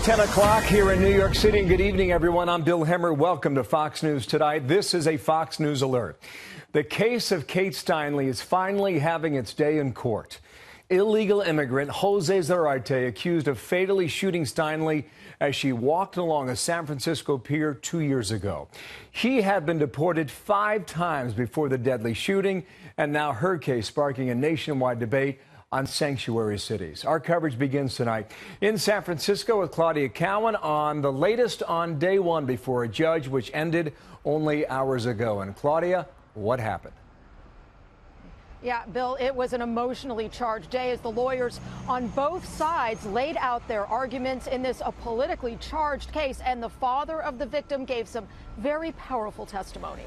10 o'clock here in New York City. Good evening, everyone. I'm Bill Hemmer. Welcome to Fox News Tonight. This is a Fox News alert. The case of Kate Steinle is finally having its day in court. Illegal immigrant Jose Zarate accused of fatally shooting Steinle as she walked along a San Francisco pier 2 years ago. He had been deported 5 times before the deadly shooting, and now her case sparking a nationwide debate on sanctuary cities. Our coverage begins tonight in San Francisco with Claudia Cowan on the latest on day one before a judge, which ended only hours ago. And Claudia, what happened? Yeah, Bill, it was an emotionally charged day as the lawyers on both sides laid out their arguments in this a politically charged case, and the father of the victim gave some very powerful testimony.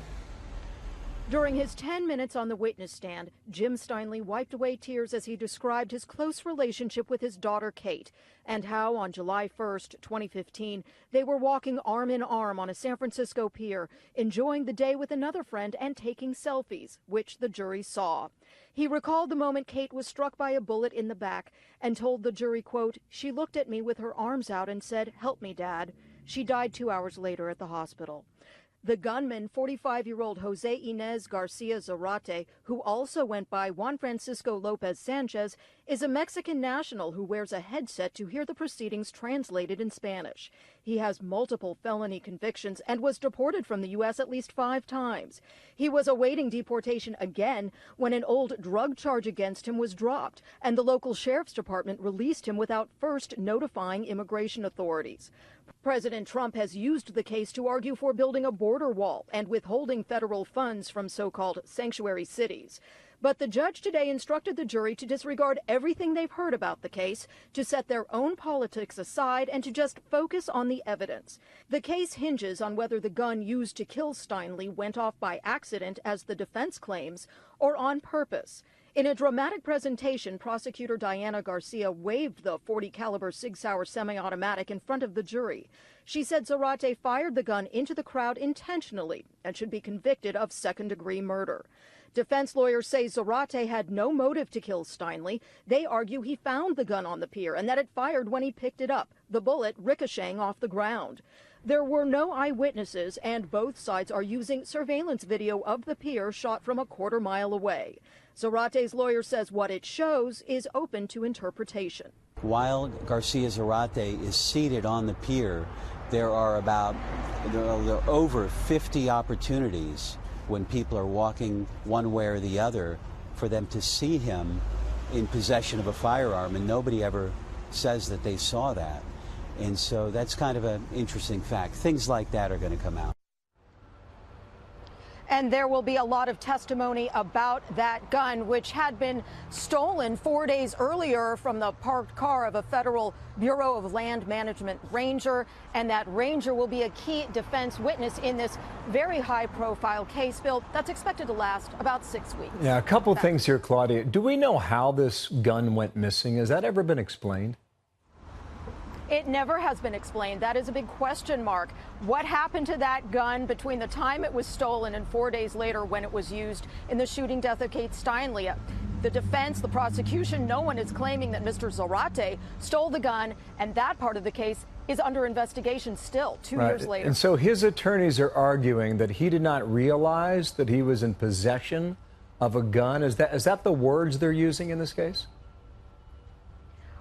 During his 10 minutes on the witness stand, Jim Steinle wiped away tears as he described his close relationship with his daughter, Kate, and how on July 1st, 2015, they were walking arm in arm on a San Francisco pier, enjoying the day with another friend and taking selfies, which the jury saw. He recalled the moment Kate was struck by a bullet in the back and told the jury, quote, "She looked at me with her arms out and said, 'Help me, Dad.' She died 2 hours later at the hospital." The gunman, 45-year-old Jose Inez Garcia Zarate, who also went by Juan Francisco Lopez Sanchez, is a Mexican national who wears a headset to hear the proceedings translated in Spanish. He has multiple felony convictions and was deported from the U.S. at least 5 times. He was awaiting deportation again when an old drug charge against him was dropped, and the local sheriff's department released him without first notifying immigration authorities. President Trump has used the case to argue for building a border wall and withholding federal funds from so-called sanctuary cities. But the judge today instructed the jury to disregard everything they've heard about the case, to set their own politics aside, and to just focus on the evidence. The case hinges on whether the gun used to kill Steinle went off by accident, as the defense claims, or on purpose. In a dramatic presentation, prosecutor Diana Garcia waved the .40 caliber Sig Sauer semi-automatic in front of the jury. She said Zarate fired the gun into the crowd intentionally and should be convicted of second-degree murder. Defense lawyers say Zarate had no motive to kill Steinle. They argue he found the gun on the pier and that it fired when he picked it up, the bullet ricocheting off the ground. There were no eyewitnesses, and both sides are using surveillance video of the pier shot from a quarter-mile away. Zarate's lawyer says what it shows is open to interpretation. While Garcia Zarate is seated on the pier, there are over 50 opportunities when people are walking one way or the other for them to see him in possession of a firearm, and nobody ever says that they saw that. And so that's kind of an interesting fact. Things like that are going to come out. And there will be a lot of testimony about that gun, which had been stolen 4 days earlier from the parked car of a federal Bureau of Land Management ranger. And that ranger will be a key defense witness in this very high-profile case, Bill, that's expected to last about 6 weeks. Yeah, a couple things here, Claudia. Do we know how this gun went missing? Has that ever been explained? It never has been explained. That is a big question mark. What happened to that gun between the time it was stolen and 4 days later when it was used in the shooting death of Kate Steinle? The defense, the prosecution, no one is claiming that Mr. Zarate stole the gun, and that part of the case is under investigation still, 2 years later. And so his attorneys are arguing that he did not realize that he was in possession of a gun. Is that the words they're using in this case?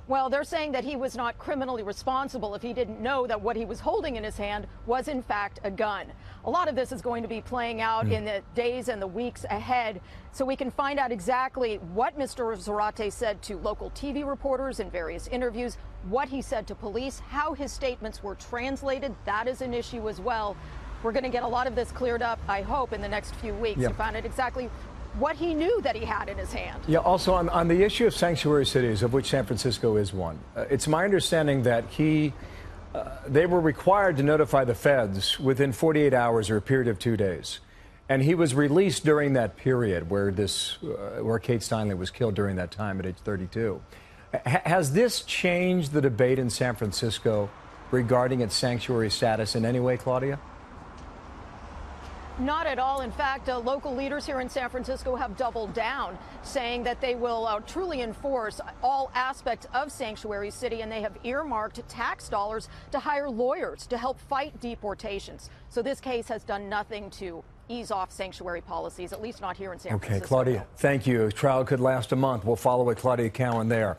Well, they're saying that he was not criminally responsible if he didn't know that what he was holding in his hand was, in fact, a gun. A lot of this is going to be playing out in the days and the weeks ahead, so we can find out exactly what Mr. Zarate said to local TV reporters in various interviews, what he said to police, how his statements were translated. That is an issue as well. We're going to get a lot of this cleared up, I hope, in the next few weeks to find out exactly what he knew that he had in his hand. Yeah, also on the issue of sanctuary cities, of which San Francisco is one, it's my understanding that they were required to notify the feds within 48 hours or a period of 2 days. And he was released during that period where Kate Steinle was killed during that time at age 32. Has this changed the debate in San Francisco regarding its sanctuary status in any way, Claudia? Not at all. In fact, local leaders here in San Francisco have doubled down, saying that they will truly enforce all aspects of Sanctuary City, and they have earmarked tax dollars to hire lawyers to help fight deportations. So this case has done nothing to ease off sanctuary policies, at least not here in San Francisco. Okay, Claudia, thank you. Trial could last a month. We'll follow with Claudia Cowan there.